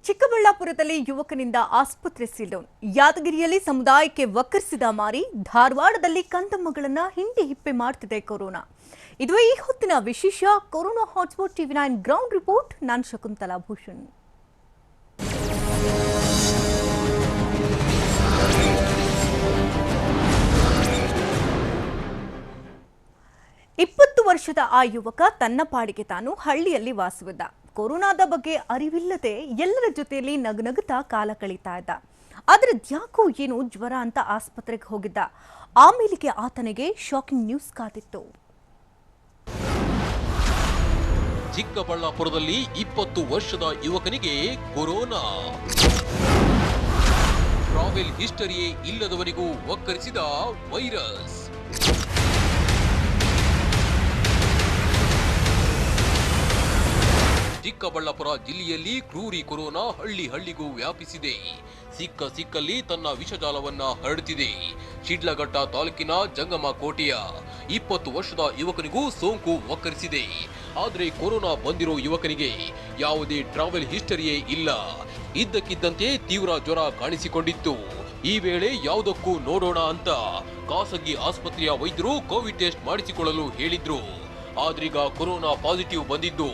ಚಿಕ್ಕಬಳ್ಳಾಪುರದಲ್ಲಿ ಯುವಕನಿಂದ ಆಸ್ಪತ್ರೆ ಸೀಲ್ಡೌನ್. ಯಾದಗಿರಿಯಲ್ಲಿ ಸಮುದಾಯಕ್ಕೆ ವಕ್ಕರಿಸಿದ ಮಾರಿ, ಧಾರವಾಡದಲ್ಲಿ ಕಂದಮ್ಮಗಳನ್ನ ಹಿಂಡಿ ಹಿಪ್ಪೆ ಮಾಡ್ತಿದೆ ಕೊರೋನಾ. ಇದುವೇ ಈ ಹೊತ್ತಿನ ವಿಶೇಷ corona hotspot TV9 ground report. ನಾನು ಶಕುಂತಲಾ ಭೂಷಣ್. ಇಪ್ಪತ್ತು ವರ್ಷದ ಆ ಯುವಕ ತನ್ನ ಪಾಡಿಗೆ ತಾನು ಹಳ್ಳಿಯಲ್ಲಿ ವಾಸವಿದ್ದ. ಕೊರೋನಾದ ಬಗ್ಗೆ ಅರಿವಿಲ್ಲದೆ ಎಲ್ಲರ ಜೊತೆಯಲ್ಲಿ ನಗುನಗುತ್ತಾ ಕಾಲ ಕಳೀತಾ ಇದ್ದ. ಆದರೆ ಯಾಕೋ ಏನೋ ಜ್ವರ ಅಂತ ಆಸ್ಪತ್ರೆಗೆ ಹೋಗಿದ್ದ. ಆಮೇಲೆಗೆ ಆತನಿಗೆ ಶಾಕಿಂಗ್ ನ್ಯೂಸ್ ಕಾದಿತ್ತು. ಚಿಕ್ಕಬಳ್ಳಾಪುರದಲ್ಲಿ 20 ವರ್ಷದ ಯುವಕನಿಗೆ ಕೊರೋನಾ. ಟ್ರಾವೆಲ್ ಹಿಸ್ಟರಿಯೇ ಇಲ್ಲದವನಿಗೂ ಒಕ್ಕರಿಸಿದ ವೈರಸ್. ಚಿಕ್ಕಬಳ್ಳಾಪುರ ಜಿಲ್ಲೆಯಲ್ಲಿ ಕ್ರೂರಿ ಕೊರೋನಾ ಹಳ್ಳಿಗೂ ವ್ಯಾಪಿಸಿದೆ. ಸಿಕ್ಕಲ್ಲಿ ತನ್ನ ವಿಷಜಾಲವನ್ನ ಹರಡುತ್ತಿದೆ. ಶಿಡ್ಲಘಟ್ಟ ತಾಲೂಕಿನ ಜಂಗಮ ಕೋಟೆಯ 20 ವರ್ಷದ ಯುವಕನಿಗೂ ಸೋಂಕು ಒಕ್ಕರಿಸಿದೆ. ಆದರೆ ಕೊರೋನಾ ಬಂದಿರೋ ಯುವಕನಿಗೆ ಯಾವುದೇ ಟ್ರಾವೆಲ್ ಹಿಸ್ಟರಿಯೇ ಇಲ್ಲ. ಇದ್ದಕ್ಕಿದ್ದಂತೆ ತೀವ್ರ ಜ್ವರ ಕಾಣಿಸಿಕೊಂಡಿತ್ತು. ಈ ವೇಳೆ ಯಾವುದಕ್ಕೂ ನೋಡೋಣ ಅಂತ ಖಾಸಗಿ ಆಸ್ಪತ್ರೆಯ ವೈದ್ಯರು ಕೋವಿಡ್ ಟೆಸ್ಟ್ ಮಾಡಿಸಿಕೊಳ್ಳಲು ಹೇಳಿದ್ರು. ಆದ್ರೀಗ ಕೊರೋನಾ ಪಾಸಿಟಿವ್ ಬಂದಿದ್ದು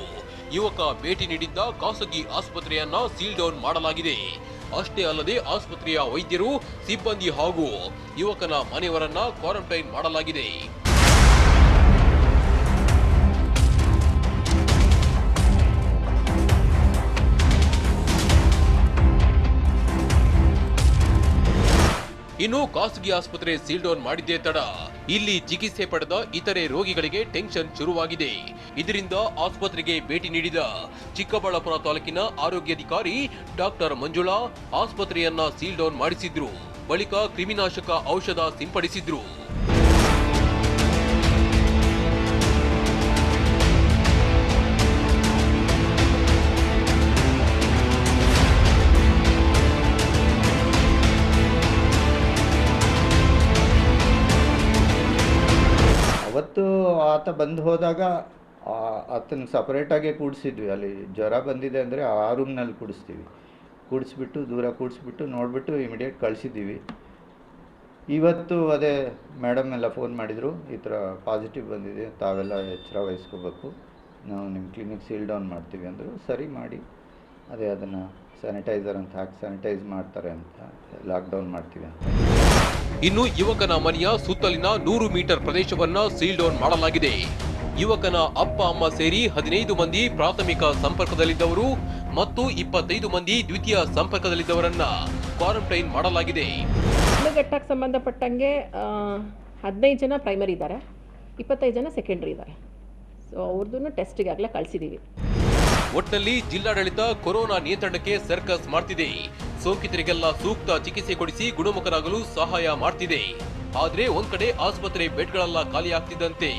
ಯುವಕ ಭೇಟಿ ನೀಡಿದ್ದ ಖಾಸಗಿ ಆಸ್ಪತ್ರೆಯನ್ನ ಸೀಲ್ ಡೌನ್ ಮಾಡಲಾಗಿದೆ. ಅಷ್ಟೇ ಅಲ್ಲದೆ ಆಸ್ಪತ್ರೆಯ ವೈದ್ಯರು, ಸಿಬ್ಬಂದಿ ಹಾಗೂ ಯುವಕನ ಮನೆಯವರನ್ನ ಕ್ವಾರಂಟೈನ್ ಮಾಡಲಾಗಿದೆ. ಇನ್ನು ಖಾಸಗಿ ಆಸ್ಪತ್ರೆ ಸೀಲ್ ಡೌನ್ ಮಾಡಿದ್ದೇ ತಡ ಇಲ್ಲಿ ಚಿಕಿತ್ಸೆ ಪಡೆದ ಇತರೆ ರೋಗಿಗಳಿಗೆ ಟೆನ್ಷನ್ ಶುರುವಾಗಿದೆ. ಇದರಿಂದ ಆಸ್ಪತ್ರೆಗೆ ಭೇಟಿ ನೀಡಿದ ಚಿಕ್ಕಬಳ್ಳಾಪುರ ತಾಲೂಕಿನ ಆರೋಗ್ಯಾಧಿಕಾರಿ ಡಾಕ್ಟರ್ ಮಂಜುಳಾ ಆಸ್ಪತ್ರೆಯನ್ನ ಸೀಲ್ ಡೌನ್ ಮಾಡಿಸಿದ್ರು. ಬಳಿಕ ಕ್ರಿಮಿನಾಶಕ ಔಷಧ ಸಿಂಪಡಿಸಿದ್ರು. ಅವತ್ತು ಆತ ಬಂದು ಹೋದಾಗ ಆತನ ಸಪ್ರೇಟಾಗೆ ಕೂಡಿಸಿದ್ವಿ. ಅಲ್ಲಿ ಜ್ವರ ಬಂದಿದೆ ಅಂದರೆ ಆ ರೂಮ್ನಲ್ಲಿ ಕೂಡಿಸ್ಬಿಟ್ಟು ದೂರ ಕೂಡಿಸ್ಬಿಟ್ಟು ನೋಡಿಬಿಟ್ಟು ಇಮಿಡಿಯೇಟ್ ಕಳಿಸಿದ್ದೀವಿ. ಇವತ್ತು ಅದೇ ಮೇಡಮ್ ಎಲ್ಲ ಫೋನ್ ಮಾಡಿದರು, ಈ ಥರ ಪಾಸಿಟಿವ್ ಬಂದಿದೆ, ತಾವೆಲ್ಲ ಎಚ್ಚರ ವಹಿಸ್ಕೋಬೇಕು, ನಾವು ನಿಮ್ಮ ಕ್ಲಿನಿಕ್ ಸೀಲ್ ಡೌನ್ ಮಾಡ್ತೀವಿ ಅಂದರು. ಸರಿ ಮಾಡಿ ಅದೇ ಅದನ್ನು ಸ್ಯಾನಿಟೈಸರ್ ಅಂತ ಹಾಕಿ ಸ್ಯಾನಿಟೈಸ್ ಮಾಡ್ತಾರೆ ಅಂತ ಲಾಕ್ಡೌನ್ ಮಾಡ್ತೀವಿ ಅಂತ. ಇನ್ನು ಯುವಕನ ಮನೆಯ ಸುತ್ತಲಿನ 100 ಮೀಟರ್ ಪ್ರದೇಶವನ್ನ ಸೀಲ್ ಡೌನ್ ಮಾಡಲಾಗಿದೆ. ಯುವಕನ ಅಪ್ಪ ಅಮ್ಮ ಸೇರಿ 15 ಮಂದಿ ಪ್ರಾಥಮಿಕ ಸಂಪರ್ಕದಲ್ಲಿದ್ದವರು ಮತ್ತು 25 ಮಂದಿ ದ್ವಿತೀಯ ಸಂಪರ್ಕದಲ್ಲಿದ್ದವರನ್ನ ಕ್ವಾರಂಟೈನ್ ಮಾಡಲಾಗಿದೆ. ಘಟ್ಟಕ್ಕೆ ಸಂಬಂಧಪಟ್ಟಂಗೆ 15 ಜನ ಪ್ರೈಮರಿ ಇದ್ದಾರೆ, 25 ಜನ ಸೆಕೆಂಡ್ರಿ ಇದ್ದಾರೆ. ಸೊ ಅವ್ರದ್ದು ಟೆಸ್ಟ್ಗೆ ಆಗಲೇ ಕಳಿಸಿದ್ದೀವಿ. ಒಟ್ಟಿನಲ್ಲಿ ಜಿಲ್ಲಾಡಳಿತ ಕೊರೋನಾ ನಿಯಂತ್ರಣಕ್ಕೆ ಸರ್ಕಸ್ ಮಾಡ್ತಿದೆ. ಸೋಂಕಿತರಿಗೆಲ್ಲ ಸೂಕ್ತ ಚಿಕಿತ್ಸೆ ಕೊಡಿಸಿ ಗುಣಮುಖರಾಗಲು ಸಹಾಯ ಮಾಡ್ತಿದೆ. ಆದ್ರೆ ಒಂದ್ ಕಡೆ ಆಸ್ಪತ್ರೆ ಬೆಡ್ಗಳೆಲ್ಲ ಖಾಲಿ ಆಗ್ತಿದ್ದಂತೆ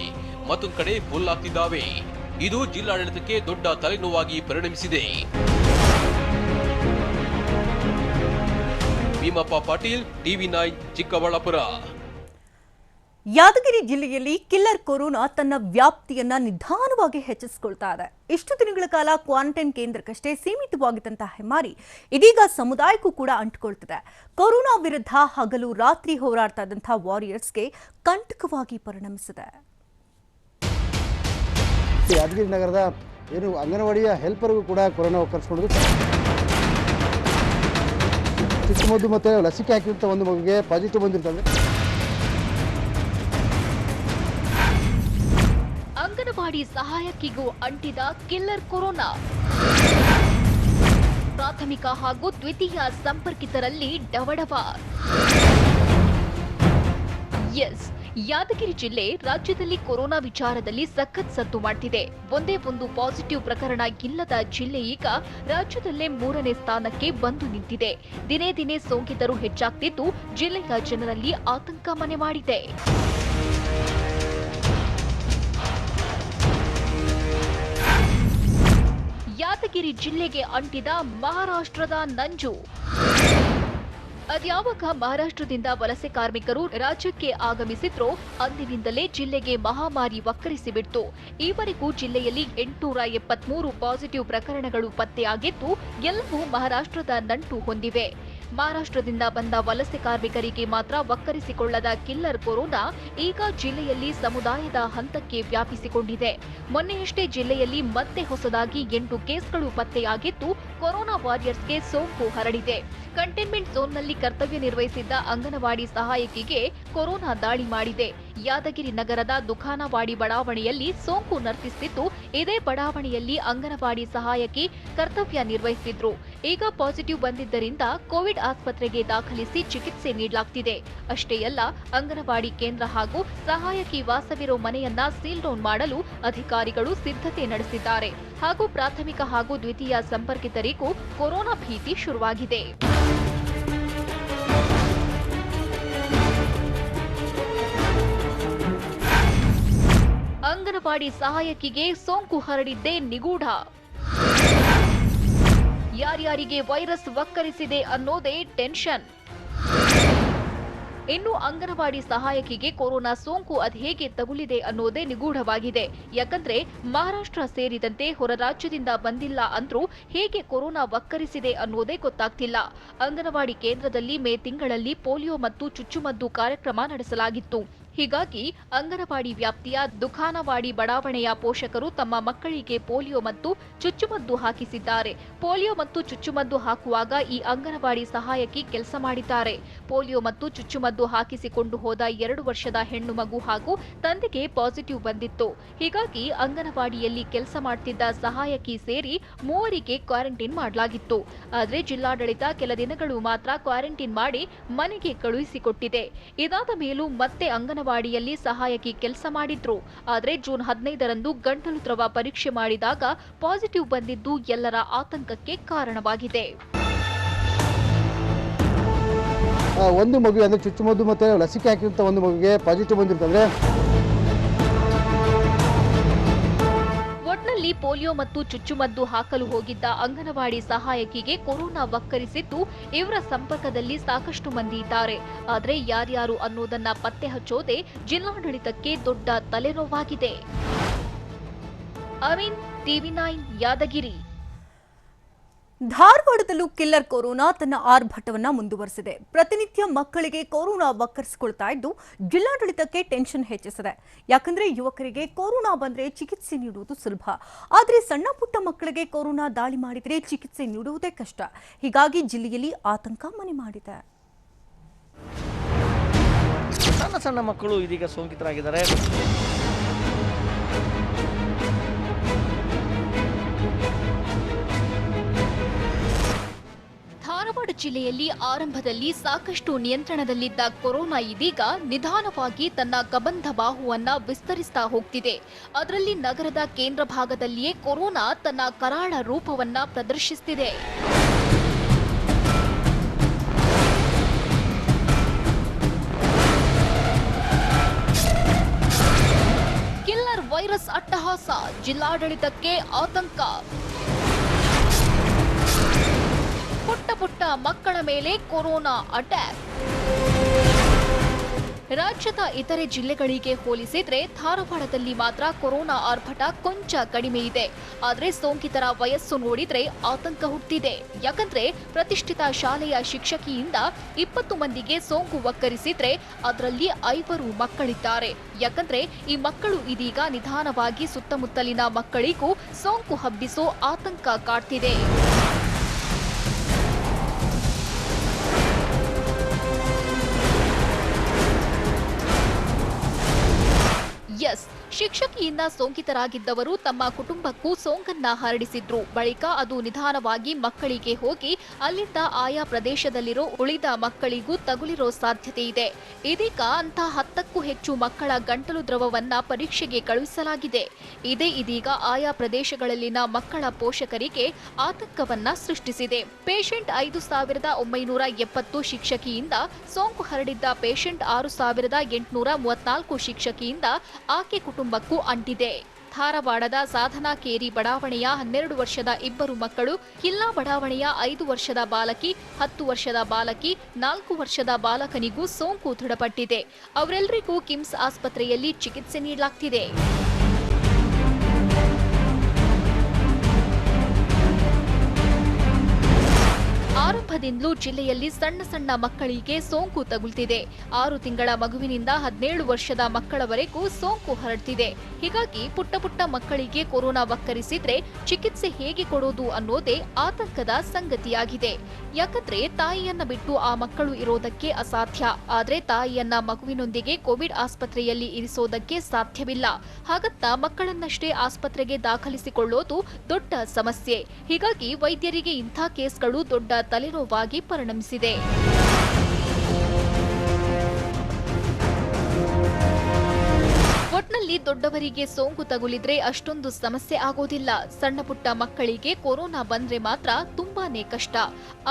ಮತ್ತೊಂದ್ ಕಡೆ ಫುಲ್ ಆಗ್ತಿದ್ದಾವೆ. ಇದು ಜಿಲ್ಲಾಡಳಿತಕ್ಕೆ ದೊಡ್ಡ ತಲೆನೋವಾಗಿ ಪರಿಣಮಿಸಿದೆ. ಭೀಮಪ್ಪ ಪಾಟೀಲ್, TV9 ಚಿಕ್ಕಬಳ್ಳಾಪುರ. ಯಾದಗಿರಿ ಜಿಲ್ಲೆಯಲ್ಲಿ ಕಿಲ್ಲರ್ ಕೊರೋನಾ ತನ್ನ ವ್ಯಾಪ್ತಿಯನ್ನ ನಿಧಾನವಾಗಿ ಹೆಚ್ಚಿಸಿಕೊಳ್ತಾ ಇದೆ. ಇಷ್ಟು ದಿನಗಳ ಕಾಲ ಕ್ವಾರಂಟೈನ್ ಕೇಂದ್ರಕ್ಕಷ್ಟೇ ಸೀಮಿತವಾಗಿದ್ದಂತಹ ಹೆಮ್ಮಾರಿ ಇದೀಗ ಸಮುದಾಯಕ್ಕೂ ಕೂಡ ಅಂಟಿಕೊಳ್ತಿದೆ. ಕೊರೋನಾ ವಿರುದ್ಧ ಹಗಲು ರಾತ್ರಿ ಹೋರಾಡ್ತಾ ಇದ್ದಂತಹ ವಾರಿಯರ್ಸ್ಗೆ ಕಂಟಕವಾಗಿ ಪರಿಣಮಿಸಿದೆ. ಯಾದಗಿರಿ ನಗರದ ಏನು ಅಂಗನವಾಡಿಯ ಹೆಲ್ಪರ್ಗೂ ಕೂಡ ಕೊರೋನಾ ಒಕ್ಕರಿಸಿಕೊಂಡು ಚುಚ್ಚುಮದ್ದು ಮತ್ತು ಲಸಿಕೆ ಹಾಕಿರುವಂಥ ಒಂದು ಮಗುಗೆ ಪಾಸಿಟಿವ್ ಬಂದಿರ್ತದೆ. ಅಂಗನವಾಡಿ ಸಹಾಯಕಿಗೂ ಅಂಟಿದ ಕಿಲ್ಲರ್ ಕೊರೋನಾ. ಪ್ರಾಥಮಿಕ ಹಾಗೂ ದ್ವಿತೀಯ ಸಂಪರ್ಕಿತರಲ್ಲಿ ಡವಡವ. ಎಸ್, ಯಾದಗಿರಿ ಜಿಲ್ಲೆ ರಾಜ್ಯದಲ್ಲಿ ಕೊರೋನಾ ವಿಚಾರದಲ್ಲಿ ಸಖತ್ ಸದ್ದು ಮಾಡ್ತಿದೆ. ಒಂದೇ ಒಂದು ಪಾಸಿಟಿವ್ ಪ್ರಕರಣ ಇಲ್ಲದ ಜಿಲ್ಲೆ ಈಗ ರಾಜ್ಯದಲ್ಲೇ 3ನೇ ಸ್ಥಾನಕ್ಕೆ ಬಂದು ನಿಂತಿದೆ. ದಿನೇ ದಿನೇ ಸೋಂಕಿತರು ಹೆಚ್ಚಾಗ್ತಿದ್ದು ಜಿಲ್ಲೆಯ ಜನರಲ್ಲಿ ಆತಂಕ ಮನೆ ಮಾಡಿದೆ. ಯಾದಗಿರಿ ಜಿಲ್ಲೆಗೆ ಅಂಟಿದ ಮಹಾರಾಷ್ಟ್ರದ ನಂಜು. ಅದ್ಯಾವಾಗ ಮಹಾರಾಷ್ಟ್ರದಿಂದ ವಲಸೆ ಕಾರ್ಮಿಕರು ರಾಜ್ಯಕ್ಕೆ ಆಗಮಿಸಿದ್ರೋ ಅಂದಿನಿಂದಲೇ ಜಿಲ್ಲೆಗೆ ಮಹಾಮಾರಿ ವಕ್ಕರಿಸಿಬಿಡ್ತು. ಈವರೆಗೂ ಜಿಲ್ಲೆಯಲ್ಲಿ 873 ಪಾಸಿಟಿವ್ ಪ್ರಕರಣಗಳು ಪತ್ತೆಯಾಗಿದ್ದು ಎಲ್ಲವೂ ಮಹಾರಾಷ್ಟ್ರದ ನಂಟು ಹೊಂದಿವೆ. ಮಹಾರಾಷ್ಟ್ರದಿಂದ ಬಂದ ವಲಸೆ ಕಾರ್ಮಿಕರಿಗೆ ಮಾತ್ರ ವಕ್ಕರಿಸಿಕೊಳ್ಳದ ಕಿಲ್ಲರ್ ಕೊರೋನಾ ಈಗ ಜಿಲ್ಲೆಯಲ್ಲಿ ಸಮುದಾಯದ ಹಂತಕ್ಕೆ ವ್ಯಾಪಿಸಿಕೊಂಡಿದೆ. ಮೊನ್ನೆಯಷ್ಟೇ ಜಿಲ್ಲೆಯಲ್ಲಿ ಮತ್ತೆ ಹೊಸದಾಗಿ 8 ಕೇಸ್ಗಳು ಪತ್ತೆಯಾಗಿದ್ದು ಕೊರೋನಾ ವಾರಿಯರ್ಸ್ಗೆ ಸೋಂಕು ಹರಡಿದೆ. ಕಂಟೈನ್ಮೆಂಟ್ ಝೋನ್ನಲ್ಲಿ ಕರ್ತವ್ಯ ನಿರ್ವಹಿಸಿದ್ದ ಅಂಗನವಾಡಿ ಸಹಾಯಕಿಗೆ ಕೊರೋನಾ ದಾಳಿ ಮಾಡಿದೆ. ಯಾದಗಿರಿ ನಗರದ ದುಖಾನವಾಡಿ ಬಡಾವಣೆಯಲ್ಲಿ ಸೋಂಕು ನರ್ತಿಸುತ್ತಿದ್ದು ಇದೇ ಬಡಾವಣೆಯಲ್ಲಿ ಅಂಗನವಾಡಿ ಸಹಾಯಕಿ ಕರ್ತವ್ಯ ನಿರ್ವಹಿಸಿದ್ರು. ಈಗ ಪಾಸಿಟಿವ್ ಬಂದಿದ್ದರಿಂದ ಕೋವಿಡ್ ಆಸ್ಪತ್ರೆಗೆ ದಾಖಲಿಸಿ ಚಿಕಿತ್ಸೆ ನೀಡಲಾಗುತ್ತಿದೆ. ಅಷ್ಟೇ ಅಲ್ಲ, ಅಂಗನವಾಡಿ ಕೇಂದ್ರ ಹಾಗೂ ಸಹಾಯಕಿ ವಾಸವಿರೋ ಮನೆಯನ್ನ ಸೀಲ್ ಡೌನ್ ಮಾಡಲು ಅಧಿಕಾರಿಗಳು ಸಿದ್ಧತೆ ನಡೆಸಿದ್ದಾರೆ. ಹಾಗೂ ಪ್ರಾಥಮಿಕ ಹಾಗೂ ದ್ವಿತೀಯ ಸಂಪರ್ಕಿತರಿಗೂ ಕೊರೋನಾ ಭೀತಿ ಶುರುವಾಗಿದೆ. ಅಂಗನವಾಡಿ ಸಹಾಯಕಿಗೆ ಸೋಂಕು ಹರಡಿದ್ದೇ ನಿಗೂಢ. ಯಾರ್ಯಾರಿಗೆ ವೈರಸ್ ವಕ್ಕರಿಸಿದೆ ಅನ್ನೋದೇ ಟೆನ್ಷನ್. ಇನ್ನು ಅಂಗನವಾಡಿ ಸಹಾಯಕಿಗೆ ಕೊರೋನಾ ಸೋಂಕು ಅದ್ಹೇಗೆ ತಗುಲಿದೆ ಅನ್ನೋದೇ ನಿಗೂಢವಾಗಿದೆ. ಯಾಕಂದ್ರೆ ಮಹಾರಾಷ್ಟ್ರ ಸೇರಿದಂತೆ ಹೊರ ರಾಜ್ಯದಿಂದ ಬಂದಿಲ್ಲ ಅಂದ್ರೂ ಹೇಗೆ ಕೊರೋನಾ ವಕ್ಕರಿಸಿದೆ ಅನ್ನೋದೇ ಗೊತ್ತಾಗ್ತಿಲ್ಲ. ಅಂಗನವಾಡಿ ಕೇಂದ್ರದಲ್ಲಿ ಮೇ ತಿಂಗಳಲ್ಲಿ ಪೋಲಿಯೋ ಮತ್ತು ಚುಚ್ಚುಮದ್ದು ಕಾರ್ಯಕ್ರಮ ನಡೆಸಲಾಗಿತ್ತು. ಹೀಗಾಗಿ ಅಂಗನವಾಡಿ ವ್ಯಾಪ್ತಿಯ ದುಖಾನವಾಡಿ ಬಡಾವಣೆಯ ಪೋಷಕರು ತಮ್ಮ ಮಕ್ಕಳಿಗೆ ಪೋಲಿಯೋ ಮತ್ತು ಚುಚ್ಚುಮದ್ದು ಹಾಕಿಸಿದ್ದಾರೆ. ಪೋಲಿಯೋ ಮತ್ತು ಚುಚ್ಚುಮದ್ದು ಹಾಕುವಾಗ ಈ ಅಂಗನವಾಡಿ ಸಹಾಯಕಿ ಕೆಲಸ ಮಾಡಿದ್ದಾರೆ. ಪೋಲಿಯೋ ಮತ್ತು ಚುಚ್ಚುಮದ್ದು ಹಾಕಿಸಿಕೊಂಡು ಹೋದ 2 ವರ್ಷದ ಹೆಣ್ಣು ಮಗು ಹಾಗೂ ತಂದೆಗೆ ಪಾಸಿಟಿವ್ ಬಂದಿತ್ತು. ಹೀಗಾಗಿ ಅಂಗನವಾಡಿಯಲ್ಲಿ ಕೆಲಸ ಮಾಡ್ತಿದ್ದ ಸಹಾಯಕಿ ಸೇರಿ 3 ಕ್ವಾರಂಟೈನ್ ಮಾಡಲಾಗಿತ್ತು. ಆದರೆ ಜಿಲ್ಲಾಡಳಿತ ಕೆಲ ದಿನಗಳು ಮಾತ್ರ ಕ್ವಾರಂಟೈನ್ ಮಾಡಿ ಮನೆಗೆ ಕಳುಹಿಸಿಕೊಟ್ಟಿದೆ. ಇದಾದ ಮೇಲೂ ಮತ್ತೆ ಅಂಗನವಾಡಿಯಲ್ಲಿ ಸಹಾಯಕಿ ಕೆಲಸ ಮಾಡಿದ್ರು. ಆದರೆ ಜೂನ್ 15ರಂದು ಗಂಟಲು ದ್ರವ ಪರೀಕ್ಷೆ ಮಾಡಿದಾಗ ಪಾಸಿಟಿವ್ ಬಂದಿದ್ದು ಎಲ್ಲರ ಆತಂಕಕ್ಕೆ ಕಾರಣವಾಗಿದೆ. ಒಂದು ಮಗು ಅಂದರೆ ಚುಚ್ಚುಮದ್ದು ಮತ್ತು ಲಸಿಕೆ ಹಾಕಿದಂಥ ಒಂದು ಮಗುಗೆ ಪಾಸಿಟಿವ್ ಬಂದಿರ್ತಂದ್ರೆ ಒಟ್ನಲ್ಲಿ ಪೋಲಿಯೋ ಮತ್ತು ಚುಚ್ಚುಮದ್ದು ಹಾಕಲು ಹೋಗಿದ್ದ ಅಂಗನವಾಡಿ ಸಹಾಯಕಿಗೆ ಕೊರೋನಾ ವಕ್ಕರಿಸಿದ್ದು ಇವರ ಸಂಪರ್ಕದಲ್ಲಿ ಸಾಕಷ್ಟು ಮಂದಿ ಇದ್ದಾರೆ. ಆದರೆ ಯಾರ್ಯಾರು ಅನ್ನೋದನ್ನ ಪತ್ತೆ ಹಚ್ಚೋದೇ ಜಿಲ್ಲಾಡಳಿತಕ್ಕೆ ದೊಡ್ಡ ತಲೆನೋವಾಗಿದೆ. ಅಮೀನ್, TV9 ಯಾದಗಿರಿ. ಧಾರವಾಡದಲ್ಲೂ ಕಿಲ್ಲರ್ ಕೊರೋನಾ ತನ್ನ ಆರ್ಭಟವನ್ನ ಮುಂದುವರೆಸಿದೆ. ಪ್ರತಿನಿತ್ಯ ಮಕ್ಕಳಿಗೆ ಕೊರೋನಾ ವಕ್ಕರಿಸಿಕೊಳ್ತಾ ಇದ್ದು ಜಿಲ್ಲಾಡಳಿತಕ್ಕೆ ಟೆನ್ಷನ್ ಹೆಚ್ಚಿಸಿದೆ. ಯಾಕಂದ್ರೆ ಯುವಕರಿಗೆ ಕೊರೋನಾ ಬಂದ್ರೆ ಚಿಕಿತ್ಸೆ ನೀಡುವುದು ಸುಲಭ, ಆದರೆ ಸಣ್ಣ ಪುಟ್ಟ ಮಕ್ಕಳಿಗೆ ಕೊರೋನಾ ದಾಳಿ ಮಾಡಿದರೆ ಚಿಕಿತ್ಸೆ ನೀಡುವುದೇ ಕಷ್ಟ. ಹೀಗಾಗಿ ಜಿಲ್ಲೆಯಲ್ಲಿ ಆತಂಕ ಮನೆ ಮಾಡಿದೆ. ಸಣ್ಣ ಸಣ್ಣ ಮಕ್ಕಳು ಇದೀಗ ಸೋಂಕಿತರಾಗಿದ್ದಾರೆ. ಧಾರವಾಡ ಜಿಲ್ಲೆಯಲ್ಲಿ ಆರಂಭದಲ್ಲಿ ಸಾಕಷ್ಟು ನಿಯಂತ್ರಣದಲ್ಲಿದ್ದ ಕೊರೋನಾ ಇದೀಗ ನಿಧಾನವಾಗಿ ತನ್ನ ಕಬಂಧ ಬಾಹುವನ್ನ ವಿಸ್ತರಿಸ್ತಾ ಹೋಗ್ತಿದೆ. ಅದರಲ್ಲಿ ನಗರದ ಕೇಂದ್ರ ಭಾಗದಲ್ಲಿಯೇ ಕೊರೋನಾ ತನ್ನ ಕರಾಳ ರೂಪವನ್ನ ಪ್ರದರ್ಶಿಸುತ್ತಿದೆ. ಕಿಲ್ಲರ್ ವೈರಸ್ ಅಟ್ಟಹಾಸ, ಜಿಲ್ಲಾಡಳಿತಕ್ಕೆ ಆತಂಕ. ಪುಟ್ಟ ಪುಟ್ಟ ಮಕ್ಕಳ ಮೇಲೆ ಕೊರೋನಾ ಅಟ್ಯಾಕ್. ರಾಜ್ಯದ ಇತರೆ ಜಿಲ್ಲೆಗಳಿಗೆ ಹೋಲಿಸಿದ್ರೆ ಧಾರವಾಡದಲ್ಲಿ ಮಾತ್ರ ಕೊರೋನಾ ಆರ್ಭಟ ಕೊಂಚ ಕಡಿಮೆ ಇದೆ. ಆದರೆ ಸೋಂಕಿತರ ವಯಸ್ಸು ನೋಡಿದ್ರೆ ಆತಂಕ ಹುಟ್ಟಿದೆ. ಯಾಕಂದ್ರೆ ಪ್ರತಿಷ್ಠಿತ ಶಾಲೆಯ ಶಿಕ್ಷಕಿಯಿಂದ 20 ಮಂದಿಗೆ ಸೋಂಕು ವಕ್ಕರಿಸಿದ್ರೆ ಅದರಲ್ಲಿ 5 ಮಕ್ಕಳಿದ್ದಾರೆ. ಯಾಕಂದ್ರೆ ಈ ಮಕ್ಕಳು ಇದೀಗ ನಿಧಾನವಾಗಿ ಸುತ್ತಮುತ್ತಲಿನ ಮಕ್ಕಳಿಗೂ ಸೋಂಕು ಹಬ್ಬಿಸೋ ಆತಂಕ ಕಾಡ್ತಿದೆ. ಎಸ್, ಶಿಕ್ಷಕಿಯಿಂದ ಸೋಂಕಿತರಾಗಿದ್ದವರು ತಮ್ಮ ಕುಟುಂಬಕ್ಕೂ ಸೋಂಕನ್ನ ಹರಡಿಸಿದ್ರು. ಬಳಿಕ ಅದು ನಿಧಾನವಾಗಿ ಮಕ್ಕಳಿಗೆ ಹೋಗಿ ಅಲ್ಲಿಂದ ಆಯಾ ಪ್ರದೇಶದಲ್ಲಿರೋ ಉಳಿದ ಮಕ್ಕಳಿಗೂ ತಗುಲಿರೋ ಸಾಧ್ಯತೆ ಇದೆ. ಇದೀಗ ಅಂತ 10ಕ್ಕೂ ಹೆಚ್ಚು ಮಕ್ಕಳ ಗಂಟಲು ದ್ರವವನ್ನ ಪರೀಕ್ಷೆಗೆ ಕಳುಹಿಸಲಾಗಿದೆ. ಇದೇ ಇದೀಗ ಆಯಾ ಪ್ರದೇಶಗಳಲ್ಲಿನ ಮಕ್ಕಳ ಪೋಷಕರಿಗೆ ಆತಂಕವನ್ನ ಸೃಷ್ಟಿಸಿದೆ. ಪೇಷಂಟ್ 5,970 ಶಿಕ್ಷಕಿಯಿಂದ ಸೋಂಕು ಹರಡಿದ್ದ ಪೇಷಂಟ್ 6,834 ಶಿಕ್ಷಕಿಯಿಂದ ಆಕೆ ಕುಟುಂಬಕ್ಕೂ ಅಂಟಿದೆ. ಧಾರವಾಡದ ಸಾಧನಾ ಕೇರಿ ಬಡಾವಣೆಯ 12 ವರ್ಷದ ಇಬ್ಬರು ಮಕ್ಕಳು, ಕಿಲ್ಲಾ ಬಡಾವಣೆಯ 5 ವರ್ಷದ ಬಾಲಕಿ, 10 ವರ್ಷದ ಬಾಲಕಿ, 4 ವರ್ಷದ ಬಾಲಕನಿಗೂ ಸೋಂಕು ದೃಢಪಟ್ಟಿದೆ. ಅವರೆಲ್ಲರಿಗೂ ಕಿಮ್ಸ್ ಆಸ್ಪತ್ರೆಯಲ್ಲಿ ಚಿಕಿತ್ಸೆ ನೀಡಲಾಗುತ್ತಿದೆ. ಆರಂಭದಿಂದಲೂ ಜಿಲ್ಲೆಯಲ್ಲಿ ಸಣ್ಣ ಸಣ್ಣ ಮಕ್ಕಳಿಗೆ ಸೋಂಕು ತಗುಲ್ತಿದೆ. 6 ತಿಂಗಳ ಮಗುವಿನಿಂದ 17 ವರ್ಷದ ಮಕ್ಕಳವರೆಗೂ ಸೋಂಕು ಹರಡ್ತಿದೆ. ಹೀಗಾಗಿ ಪುಟ್ಟ ಮಕ್ಕಳಿಗೆ ಕೊರೋನಾ ವಕ್ಕರಿಸಿದ್ರೆ ಚಿಕಿತ್ಸೆ ಹೇಗೆ ಕೊಡೋದು ಅನ್ನೋದೇ ಆತಂಕದ ಸಂಗತಿಯಾಗಿದೆ. ಯಾಕಂದ್ರೆ ತಾಯಿಯನ್ನ ಬಿಟ್ಟು ಆ ಮಕ್ಕಳು ಇರೋದಕ್ಕೆ ಅಸಾಧ್ಯ. ಆದ್ರೆ ತಾಯಿಯನ್ನ ಮಗುವಿನೊಂದಿಗೆ ಕೋವಿಡ್ ಆಸ್ಪತ್ರೆಯಲ್ಲಿ ಇರಿಸೋದಕ್ಕೆ ಸಾಧ್ಯವಿಲ್ಲ. ಹಾಗಂತ ಮಕ್ಕಳನ್ನಷ್ಟೇ ಆಸ್ಪತ್ರೆಗೆ ದಾಖಲಿಸಿಕೊಳ್ಳೋದು ದೊಡ್ಡ ಸಮಸ್ಯೆ. ಹೀಗಾಗಿ ವೈದ್ಯರಿಗೆ ಇಂಥ ಕೇಸ್ಗಳು ದೊಡ್ಡ ತಲೆನೋವಾಗಿ ಪರಿಣಮಿಸಿದೆ. ಒಟ್ನಲ್ಲಿ ದೊಡ್ಡವರಿಗೆ ಸೋಂಕು ತಗುಲಿದ್ರೆ ಅಷ್ಟೊಂದು ಸಮಸ್ಯೆ ಆಗೋದಿಲ್ಲ. ಸಣ್ಣ ಪುಟ್ಟ ಮಕ್ಕಳಿಗೆ ಕೊರೋನಾ ಬಂದ್ರೆ ಮಾತ್ರ ತುಂಬಾನೇ ಕಷ್ಟ.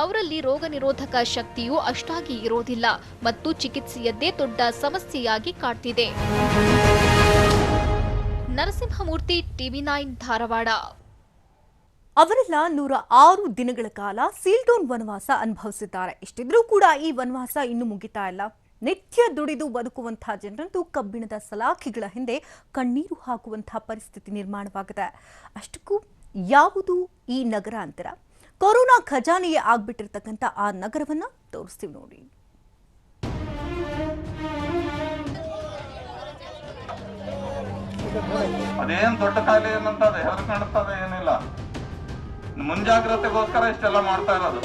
ಅವರಲ್ಲಿ ರೋಗ ನಿರೋಧಕ ಶಕ್ತಿಯೂ ಅಷ್ಟಾಗಿ ಇರೋದಿಲ್ಲ ಮತ್ತು ಚಿಕಿತ್ಸೆಯದ್ದೇ ದೊಡ್ಡ ಸಮಸ್ಯೆಯಾಗಿ ಕಾಡ್ತಿದೆ. ನರಸಿಂಹಮೂರ್ತಿ, TV9 ಧಾರವಾಡ. ಅವರೆಲ್ಲ 106 ದಿನಗಳ ಕಾಲ ಸೀಲ್ಡೌನ್ ವನವಾಸ ಅನುಭವಿಸಿದ್ದಾರೆ. ಇಷ್ಟಿದ್ರೂ ಕೂಡ ಈ ವನವಾಸ ಇನ್ನೂ ಮುಗಿತಾ ಇಲ್ಲ. ನಿತ್ಯ ದುಡಿದು ಬದುಕುವಂತಹ ಜನರಂತೂ ಕಬ್ಬಿಣದ ಸಲಾಖೆಗಳ ಹಿಂದೆ ಕಣ್ಣೀರು ಹಾಕುವಂತಹ ಪರಿಸ್ಥಿತಿ ನಿರ್ಮಾಣವಾಗಿದೆ. ಅಷ್ಟಕ್ಕೂ ಯಾವುದು ಈ ನಗರ ಅಂತೀರ? ಕೊರೋನಾ ಖಜಾನೆಯೇ ಆಗ್ಬಿಟ್ಟಿರ್ತಕ್ಕಂಥ ಆ ನಗರವನ್ನ ತೋರಿಸ್ತೀವಿ ನೋಡಿ. ಅದೇನ್ ದೊಡ್ಡ ಕಾಯಿಲೆ ಏನಂತದೆ ಹೆದರ್ಕೊಂಡದೆ ಏನಿಲ್ಲ, ಮುಂಜಾಗ್ರತೆಗೋಸ್ಕರ ಇಷ್ಟೆಲ್ಲ ಮಾಡ್ತಾ ಇರೋದು.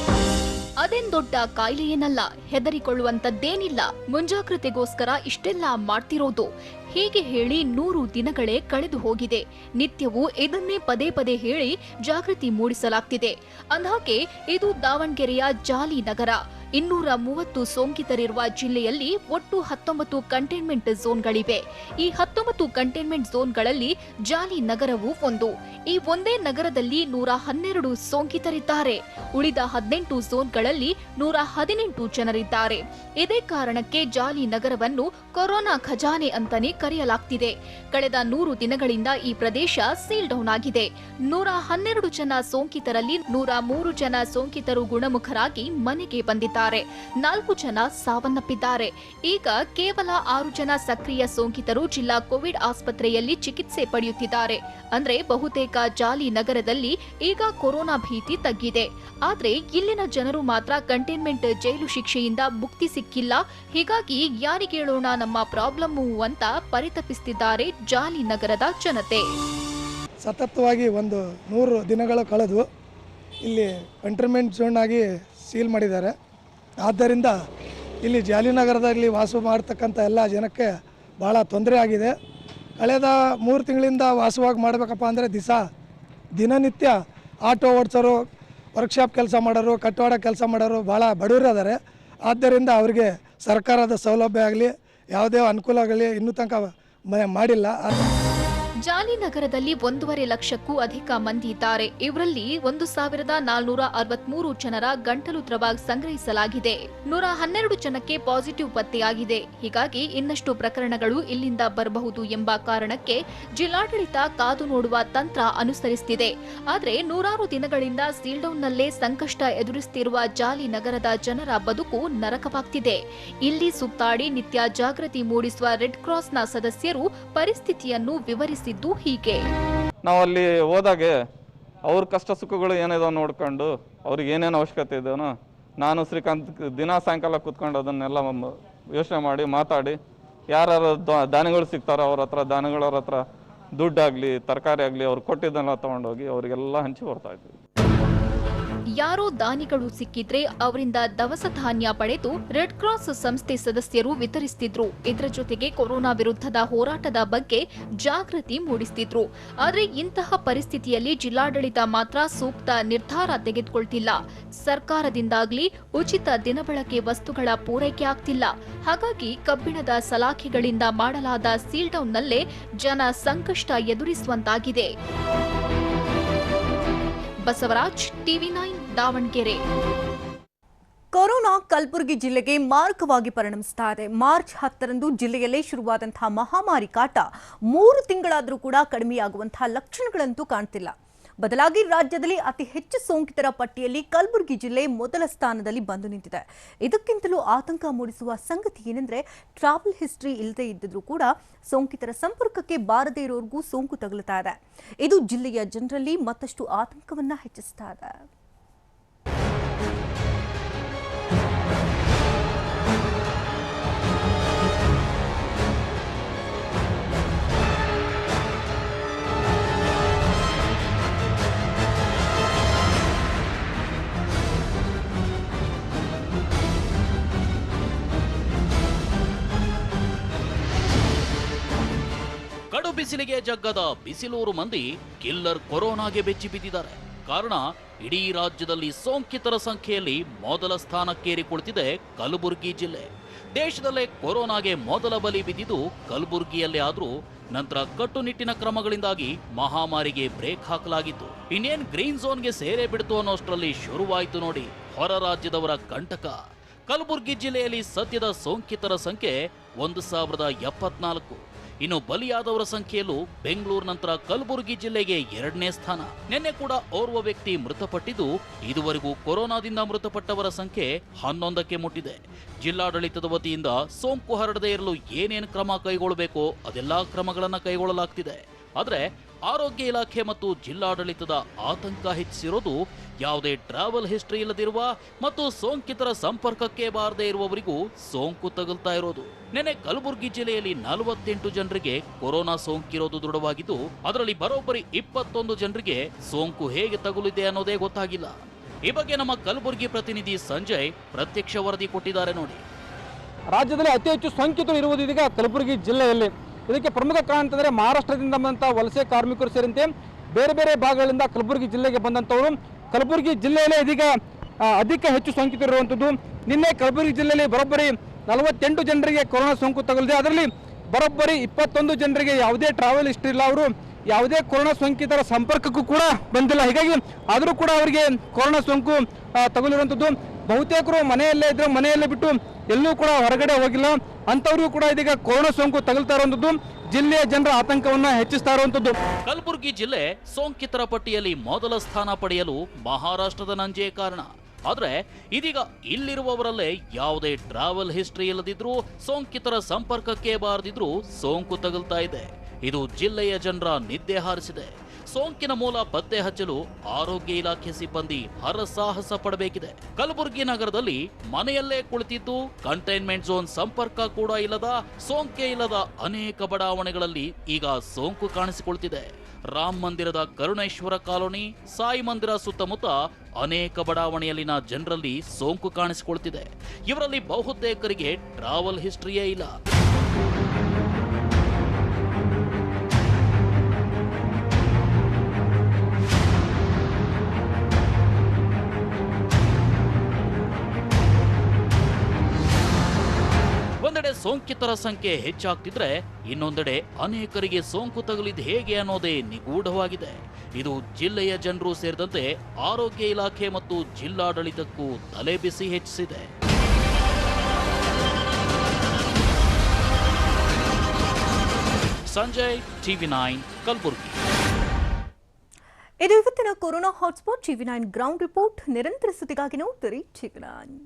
ಅದೇನ್ ದೊಡ್ಡ ಕಾಯಿಲೆ ಏನಲ್ಲ, ಹೆದರಿಕೊಳ್ಳುವಂತದ್ದೇನಿಲ್ಲ, ಮುಂಜಾಗ್ರತೆಗೋಸ್ಕರ ಇಷ್ಟೆಲ್ಲ ಮಾಡ್ತಿರೋದು. ಹೀಗೆ ಹೇಳಿ 100 ದಿನಗಳೇ ಕಳೆದು ಹೋಗಿದೆ. ನಿತ್ಯವೂ ಇದನ್ನೇ ಪದೇ ಪದೇ ಹೇಳಿ ಜಾಗೃತಿ ಮೂಡಿಸಲಾಗ್ತಿದೆ. ಅಂದ್ಹಾಗೆ ಇದು ದಾವಣಗೆರೆಯ ಜಾಲಿ ನಗರ. 230 ಸೋಂಕಿತರಿರುವ ಜಿಲ್ಲೆಯಲ್ಲಿ ಒಟ್ಟು 19 ಕಂಟೈನ್ಮೆಂಟ್ ಝೋನ್ಗಳಿವೆ. ಈ 19 ಕಂಟೈನ್ಮೆಂಟ್ ಝೋನ್ಗಳಲ್ಲಿ ಜಾಲಿ ನಗರವೂ ಒಂದು. ಈ ಒಂದೇ ನಗರದಲ್ಲಿ 112 ಸೋಂಕಿತರಿದ್ದಾರೆ. ಉಳಿದ 18 ಝೋನ್ಗಳಲ್ಲಿ 118 ಜನರಿದ್ದಾರೆ. ಇದೇ ಕಾರಣಕ್ಕೆ ಜಾಲಿ ನಗರವನ್ನು ಕೊರೋನಾ ಖಜಾನೆ ಅಂತಾನೆ ಕರೆಯಲಾಗ್ತಿದೆ. ಕಳೆದ 100 ದಿನಗಳಿಂದ ಈ ಪ್ರದೇಶ ಸೀಲ್ ಡೌನ್ ಆಗಿದೆ. 112 ಜನ ಸೋಂಕಿತರಲ್ಲಿ 103 ಜನ ಸೋಂಕಿತರು ಗುಣಮುಖರಾಗಿ ಮನೆಗೆ ಬಂದಿದ್ದಾರೆ. 4 ಜನ ಸಾವನ್ನಪ್ಪಿದ್ದಾರೆ. ಈಗ ಕೇವಲ 6 ಜನ ಸಕ್ರಿಯ ಸೋಂಕಿತರು ಜಿಲ್ಲಾ ಕೋವಿಡ್ ಆಸ್ಪತ್ರೆಯಲ್ಲಿ ಚಿಕಿತ್ಸೆ ಪಡೆಯುತ್ತಿದ್ದಾರೆ. ಅಂದ್ರೆ ಬಹುತೇಕ ಜಾಲಿ ನಗರದಲ್ಲಿ ಈಗ ಕೊರೋನಾ ಭೀತಿ ತಗ್ಗಿದೆ. ಆದ್ರೆ ಇಲ್ಲಿನ ಜನರು ಮಾತ್ರ ಕಂಟೈನ್ಮೆಂಟ್ ಜೈಲು ಶಿಕ್ಷೆಯಿಂದ ಮುಕ್ತಿ ಸಿಕ್ಕಿಲ್ಲ. ಹೀಗಾಗಿ ಯಾರಿಗೇಳೋಣ ನಮ್ಮ ಪ್ರಾಬ್ಲಮ್ಮು ಅಂತ ಪರಿತಪಿಸುತ್ತಿದ್ದಾರೆ ಜಾಲಿ ನಗರದ ಜನತೆ. ಸತತವಾಗಿ 100 ದಿನಗಳು ಕಳೆದು ಇಲ್ಲಿ ಕಂಟೈನ್ಮೆಂಟ್ ಝೋನ್ ಆಗಿ ಸೀಲ್ ಮಾಡಿದ್ದಾರೆ. ಆದ್ದರಿಂದ ಇಲ್ಲಿ ಜಾಲಿನಗರದಲ್ಲಿ ವಾಸ ಮಾಡ್ತಕ್ಕಂಥ ಎಲ್ಲ ಜನಕ್ಕೆ ಭಾಳ ತೊಂದರೆ ಆಗಿದೆ. ಕಳೆದ 3 ತಿಂಗಳಿಂದ ವಾಸವಾಗಿ ಮಾಡಬೇಕಪ್ಪ ಅಂದರೆ ದಿನನಿತ್ಯ ಆಟೋ ಓಡಿಸೋರು, ವರ್ಕ್ಶಾಪ್ ಕೆಲಸ ಮಾಡೋರು, ಕಟ್ಟಡ ಕೆಲಸ ಮಾಡೋರು ಭಾಳ ಬಡವರು ಇದ್ದಾರೆ. ಆದ್ದರಿಂದ ಅವರಿಗೆ ಸರ್ಕಾರದ ಸೌಲಭ್ಯ ಆಗಲಿ ಯಾವುದೇ ಅನುಕೂಲ ಆಗಲಿ ಇನ್ನೂ ತನಕ ಮಾಡಿಲ್ಲ. ಜಾಲಿ ನಗರದಲ್ಲಿ 1.5 ಲಕ್ಷಕ್ಕೂ ಅಧಿಕ ಮಂದಿ ಇದ್ದಾರೆ. ಇವರಲ್ಲಿ 1463 ಜನರ ಗಂಟಲು ದ್ರವ ಸಂಗ್ರಹಿಸಲಾಗಿದೆ. 112 ಜನಕ್ಕೆ ಪಾಸಿಟಿವ್ ಪತ್ತೆಯಾಗಿದೆ. ಹೀಗಾಗಿ ಇನ್ನಷ್ಟು ಪ್ರಕರಣಗಳು ಇಲ್ಲಿಂದ ಬರಬಹುದು ಎಂಬ ಕಾರಣಕ್ಕೆ ಜಿಲ್ಲಾಡಳಿತ ಕಾದು ನೋಡುವ ತಂತ್ರ ಅನುಸರಿಸುತ್ತಿದೆ. ಆದರೆ 106 ದಿನಗಳಿಂದ ಸೀಲ್ಡೌನ್ನಲ್ಲೇ ಸಂಕಷ್ಟ ಎದುರಿಸುತ್ತಿರುವ ಜಾಲಿ ನಗರದ ಜನರ ಬದುಕು ನರಕವಾಗ್ತಿದೆ. ಇಲ್ಲಿ ಸುತ್ತಾಡಿ ನಿತ್ಯ ಜಾಗೃತಿ ಮೂಡಿಸುವ ರೆಡ್ ಕ್ರಾಸ್ನ ಸದಸ್ಯರು ಪರಿಸ್ಥಿತಿಯನ್ನು ವಿವರಿಸಿ ಹೀಗೆ. ನಾವು ಅಲ್ಲಿ ಹೋದಾಗೆ ಅವ್ರ ಕಷ್ಟ ಸುಖಗಳು ಏನಿದಾವ ನೋಡ್ಕೊಂಡು ಅವ್ರಿಗೆ ಏನೇನು ಅವಶ್ಯಕತೆ ಇದೆಯೋ ನಾನು ಶ್ರೀಕಾಂತ್ ದಿನ ಸಾಯಂಕಾಲ ಕೂತ್ಕೊಂಡು ಅದನ್ನೆಲ್ಲ ಯೋಚನೆ ಮಾಡಿ ಮಾತಾಡಿ ಯಾರು ದಾನಿಗಳು ಸಿಗ್ತಾರೋ ಅವ್ರ ಹತ್ರ ದಾನಿಗಳವ್ರ ಹತ್ರ ದುಡ್ಡಾಗಲಿ ತರಕಾರಿ ಆಗಲಿ ಅವ್ರು ಕೊಟ್ಟಿದ್ದನ್ನೆಲ್ಲ ತೊಗೊಂಡೋಗಿ ಅವರಿಗೆಲ್ಲ ಹಂಚಿ ಬರ್ತಾ ಇದ್ವಿ. ಯಾರೋ ದಾನಿಗಳು ಸಿಕ್ಕಿದ್ರೆ ಅವರಿಂದ ದವಸ ಧಾನ್ಯ ಪಡೆದು ರೆಡ್ ಕ್ರಾಸ್ ಸಂಸ್ಥೆ ಸದಸ್ಯರು ವಿತರಿಸುತ್ತಿದ್ರು. ಇದರ ಜೊತೆಗೆ ಕೊರೋನಾ ವಿರುದ್ಧದ ಹೋರಾಟದ ಬಗ್ಗೆ ಜಾಗೃತಿ ಮೂಡಿಸುತ್ತಿದ್ರು. ಆದರೆ ಇಂತಹ ಪರಿಸ್ಥಿತಿಯಲ್ಲಿ ಜಿಲ್ಲಾಡಳಿತ ಮಾತ್ರ ಸೂಕ್ತ ನಿರ್ಧಾರ ತೆಗೆದುಕೊಳ್ತಿಲ್ಲ. ಸರ್ಕಾರದಿಂದಾಗ್ಲಿ ಉಚಿತ ದಿನಬಳಕೆ ವಸ್ತುಗಳ ಪೂರೈಕೆ ಆಗ್ತಿಲ್ಲ. ಹಾಗಾಗಿ ಕಬ್ಬಿಣದ ಸಲಾಖೆಗಳಿಂದ ಮಾಡಲಾದ ಸೀಲ್ಡೌನ್ನಲ್ಲೇ ಜನ ಸಂಕಷ್ಟ ಎದುರಿಸುವಂತಾಗಿದೆ. ಬಸವರಾಜ್, TV9 ದಾವಣಗೆರೆ. ಕೊರೋನಾ ಕಲಬುರಗಿ ಜಿಲ್ಲೆಗೆ ಮಾರಕವಾಗಿ ಪರಿಣಮಿಸ್ತಾ ಇದೆ. ಮಾರ್ಚ್ 10ರಂದು ಜಿಲ್ಲೆಯಲ್ಲೇ ಶುರುವಾದಂತಹ ಮಹಾಮಾರಿ ಕಾಟ 3 ತಿಂಗಳಾದರೂ ಕೂಡ ಕಡಿಮೆಯಾಗುವಂತಹ ಲಕ್ಷಣಗಳಂತೂ ಕಾಣ್ತಿಲ್ಲ. ಬದಲಾಗಿ ರಾಜ್ಯದಲ್ಲಿ ಅತಿ ಹೆಚ್ಚು ಸೋಂಕಿತರ ಪಟ್ಟಿಯಲ್ಲಿ ಕಲಬುರಗಿ ಜಿಲ್ಲೆ ಮೊದಲ ಸ್ಥಾನದಲ್ಲಿ ಬಂದು ನಿಂತಿದೆ. ಇದಕ್ಕಿಂತಲೂ ಆತಂಕ ಮೂಡಿಸುವ ಸಂಗತಿ ಏನೆಂದರೆ, ಟ್ರಾವೆಲ್ ಹಿಸ್ಟ್ರಿ ಇಲ್ಲದೆ ಇದ್ದರೂ ಕೂಡ ಸೋಂಕಿತರ ಸಂಪರ್ಕಕ್ಕೆ ಬಾರದೇ ಇರೋರಿಗೂ ಸೋಂಕು ತಗುಲ್ತಾ ಇದೆ. ಇದು ಜಿಲ್ಲೆಯ ಜನರಲ್ಲಿ ಮತ್ತಷ್ಟು ಆತಂಕವನ್ನ ಹೆಚ್ಚಿಸ್ತಾ ಇದೆ. ಕಡು ಬಿಸಿಲಿಗೆ ಜಗ್ಗದ ಬಿಸಿಲೂರು ಮಂದಿ ಕಿಲ್ಲರ್ ಕೊರೋನಾಗೆ ಬೆಚ್ಚಿ ಬಿದ್ದಿದ್ದಾರೆ. ಕಾರಣ, ಇಡೀ ರಾಜ್ಯದಲ್ಲಿ ಸೋಂಕಿತರ ಸಂಖ್ಯೆಯಲ್ಲಿ ಮೊದಲ ಸ್ಥಾನಕ್ಕೇರಿ ಕುಳಿತಿದೆ ಕಲಬುರಗಿ ಜಿಲ್ಲೆ. ದೇಶದಲ್ಲೇ ಕೊರೋನಾಗೆ ಮೊದಲ ಬಲಿ ಬಿದ್ದಿದ್ದು ಕಲಬುರಗಿಯಲ್ಲೇ ಆದ್ರೂ ನಂತರ ಕಟ್ಟುನಿಟ್ಟಿನ ಕ್ರಮಗಳಿಂದಾಗಿ ಮಹಾಮಾರಿಗೆ ಬ್ರೇಕ್ ಹಾಕಲಾಗಿತ್ತು. ಇನ್ನೇನ್ ಗ್ರೀನ್ ಝೋನ್ಗೆ ಸೇರೇ ಬಿಡ್ತು ಅನ್ನೋಷ್ಟರಲ್ಲಿ ಶುರುವಾಯಿತು ನೋಡಿ ಹೊರ ರಾಜ್ಯದವರ ಕಂಟಕ. ಕಲಬುರಗಿ ಜಿಲ್ಲೆಯಲ್ಲಿ ಸದ್ಯದ ಸೋಂಕಿತರ ಸಂಖ್ಯೆ 1074. ಇನ್ನು ಬಲಿಯಾದವರ ಸಂಖ್ಯೆಯಲ್ಲೂ ಬೆಂಗಳೂರು ನಂತರ ಕಲಬುರಗಿ ಜಿಲ್ಲೆಗೆ 2ನೇ ಸ್ಥಾನ. ನಿನ್ನೆ ಕೂಡ ಓರ್ವ ವ್ಯಕ್ತಿ ಮೃತಪಟ್ಟಿದ್ದು, ಇದುವರೆಗೂ ಕೊರೋನಾದಿಂದ ಮೃತಪಟ್ಟವರ ಸಂಖ್ಯೆ 11ಕ್ಕೆ ಮುಟ್ಟಿದೆ. ಜಿಲ್ಲಾಡಳಿತದ ವತಿಯಿಂದ ಸೋಂಕು ಹರಡದೇ ಇರಲು ಏನೇನು ಕ್ರಮ ಕೈಗೊಳ್ಳಬೇಕೋ ಅದೆಲ್ಲಾ ಕ್ರಮಗಳನ್ನು ಕೈಗೊಳ್ಳಲಾಗ್ತಿದೆ. ಆದರೆ ಆರೋಗ್ಯ ಇಲಾಖೆ ಮತ್ತು ಜಿಲ್ಲಾಡಳಿತದ ಆತಂಕ ಹೆಚ್ಚಿಸಿರೋದು ಯಾವುದೇ ಟ್ರಾವೆಲ್ ಹಿಸ್ಟ್ರಿ ಇಲ್ಲದಿರುವ ಮತ್ತು ಸೋಂಕಿತರ ಸಂಪರ್ಕಕ್ಕೆ ಬಾರದೇ ಇರುವವರಿಗೂ ಸೋಂಕು ತಗುಲ್ತಾ ಇರೋದು. ನಿನ್ನೆ ಕಲಬುರಗಿ ಜಿಲ್ಲೆಯಲ್ಲಿ 48 ಜನರಿಗೆ ಕೊರೋನಾ ಸೋಂಕಿರೋದು ದೃಢವಾಗಿದ್ದು, ಅದರಲ್ಲಿ ಬರೋಬ್ಬರಿ 21 ಜನರಿಗೆ ಸೋಂಕು ಹೇಗೆ ತಗುಲಿದೆ ಅನ್ನೋದೇ ಗೊತ್ತಾಗಿಲ್ಲ. ಈ ಬಗ್ಗೆ ನಮ್ಮ ಕಲಬುರಗಿ ಪ್ರತಿನಿಧಿ ಸಂಜಯ್ ಪ್ರತ್ಯಕ್ಷ ವರದಿ ಕೊಟ್ಟಿದ್ದಾರೆ ನೋಡಿ. ರಾಜ್ಯದಲ್ಲಿ ಅತಿ ಹೆಚ್ಚು ಸೋಂಕಿತರು ಇರುವುದು ಇದೀಗ ಕಲಬುರಗಿ ಜಿಲ್ಲೆಯಲ್ಲಿ. ಇದಕ್ಕೆ ಪ್ರಮುಖ ಕಾರಣ ಅಂತಂದರೆ ಮಹಾರಾಷ್ಟ್ರದಿಂದ ಬಂದಂಥ ವಲಸೆ ಕಾರ್ಮಿಕರು ಸೇರಿದಂತೆ ಬೇರೆ ಬೇರೆ ಭಾಗಗಳಿಂದ ಕಲಬುರಗಿ ಜಿಲ್ಲೆಗೆ ಬಂದಂಥವರು. ಕಲಬುರಗಿ ಜಿಲ್ಲೆಯಲ್ಲೇ ಇದೀಗ ಅಧಿಕ ಹೆಚ್ಚು ಸೋಂಕಿತರು ಇರುವಂಥದ್ದು. ನಿನ್ನೆ ಕಲಬುರಗಿ ಜಿಲ್ಲೆಯಲ್ಲಿ ಬರೋಬ್ಬರಿ 48 ಜನರಿಗೆ ಕೊರೋನಾ ಸೋಂಕು ತಗುಲಿದೆ. ಅದರಲ್ಲಿ ಬರೋಬ್ಬರಿ 21 ಜನರಿಗೆ ಯಾವುದೇ ಟ್ರಾವೆಲ್ ಹಿಸ್ಟ್ರಿ ಇಲ್ಲ. ಅವರು ಯಾವುದೇ ಕೊರೋನಾ ಸೋಂಕಿತರ ಸಂಪರ್ಕಕ್ಕೂ ಕೂಡ ಬಂದಿಲ್ಲ. ಹೀಗಾಗಿ ಆದರೂ ಕೂಡ ಅವರಿಗೆ ಕೊರೋನಾ ಸೋಂಕು ತಗುಲಿರುವಂಥದ್ದು. ಬಹುತೇಕರು ಮನೆಯಲ್ಲೇ ಇದ್ರು, ಮನೆಯಲ್ಲೇ ಬಿಟ್ಟು ಎಲ್ಲೂ ಕೂಡ ಹೊರಗಡೆ ಹೋಗಿಲ್ಲ. ಅಂಥವ್ರಿಗೂ ಕೂಡ ಇದೀಗ ಕೊರೋನಾ ಸೋಂಕು ತಗುಲ್ತಾ ಇರುವಂಥದ್ದು ಜಿಲ್ಲೆಯ ಜನರ ಆತಂಕವನ್ನ ಹೆಚ್ಚಿಸ್ತಾ ಇರುವಂಥದ್ದು. ಕಲಬುರಗಿ ಜಿಲ್ಲೆ ಸೋಂಕಿತರ ಪಟ್ಟಿಯಲ್ಲಿ ಮೊದಲ ಸ್ಥಾನ ಪಡೆಯಲು ಮಹಾರಾಷ್ಟ್ರದ ನಂಜೇ ಕಾರಣ. ಆದ್ರೆ ಇದೀಗ ಇಲ್ಲಿರುವವರಲ್ಲೇ ಯಾವುದೇ ಟ್ರಾವೆಲ್ ಹಿಸ್ಟ್ರಿ ಇಲ್ಲದಿದ್ರೂ ಸೋಂಕಿತರ ಸಂಪರ್ಕಕ್ಕೆ ಬಾರದಿದ್ರೂ ಸೋಂಕು ತಗುಲ್ತಾ ಇದೆ. ಇದು ಜಿಲ್ಲೆಯ ಜನರ ನಿದ್ದೆ ಹಾರಿಸಿದೆ. ಸೋಂಕಿನ ಮೂಲ ಪತ್ತೆ ಹಚ್ಚಲು ಆರೋಗ್ಯ ಇಲಾಖೆ ಸಿಬ್ಬಂದಿ ಹರಸಾಹಸ ಪಡಬೇಕಿದೆ. ಕಲಬುರಗಿ ನಗರದಲ್ಲಿ ಮನೆಯಲ್ಲೇ ಕುಳಿತಿದ್ದು ಕಂಟೈನ್ಮೆಂಟ್ ಝೋನ್ ಸಂಪರ್ಕ ಕೂಡ ಇಲ್ಲದ, ಸೋಂಕೆ ಇಲ್ಲದ ಅನೇಕ ಬಡಾವಣೆಗಳಲ್ಲಿ ಈಗ ಸೋಂಕು ಕಾಣಿಸಿಕೊಳ್ತಿದೆ. ರಾಮ ಮಂದಿರದ ಕರುಣೇಶ್ವರ ಕಾಲೋನಿ, ಸಾಯಿ ಮಂದಿರ ಸುತ್ತಮುತ್ತ ಅನೇಕ ಬಡಾವಣೆಯಲ್ಲಿನ ಜನರಲ್ಲಿ ಸೋಂಕು ಕಾಣಿಸಿಕೊಳ್ತಿದೆ. ಇವರಲ್ಲಿ ಬಹುತೇಕರಿಗೆ ಟ್ರಾವೆಲ್ ಹಿಸ್ಟ್ರಿಯೇ ಇಲ್ಲ. ಒಂದೆಡೆ ಸೋಂಕಿತರ ಸಂಖ್ಯೆ ಹೆಚ್ಚಾಗ್ತಿದ್ರೆ, ಇನ್ನೊಂದೆಡೆ ಅನೇಕರಿಗೆ ಸೋಂಕು ತಗುಲಿದ ಹೇಗೆ ಅನ್ನೋದೇ ನಿಗೂಢವಾಗಿದೆ. ಇದು ಜಿಲ್ಲೆಯ ಜನರು ಸೇರಿದಂತೆ ಆರೋಗ್ಯ ಇಲಾಖೆ ಮತ್ತು ಜಿಲ್ಲಾಡಳಿತಕ್ಕೂ ತಲೆ ಬಿಸಿ ಹೆಚ್ಚಿಸಿದೆ. ಸಂಜಯ್, TV9 ಕಲಬುರಗಿ. ಇದು ಇವತ್ತಿನ corona hotspot TV9 ground report. ನಿರಂತರ ಸುದ್ದಿಗಾಗಿ ನೋಡ್ತೀರಿ TV9.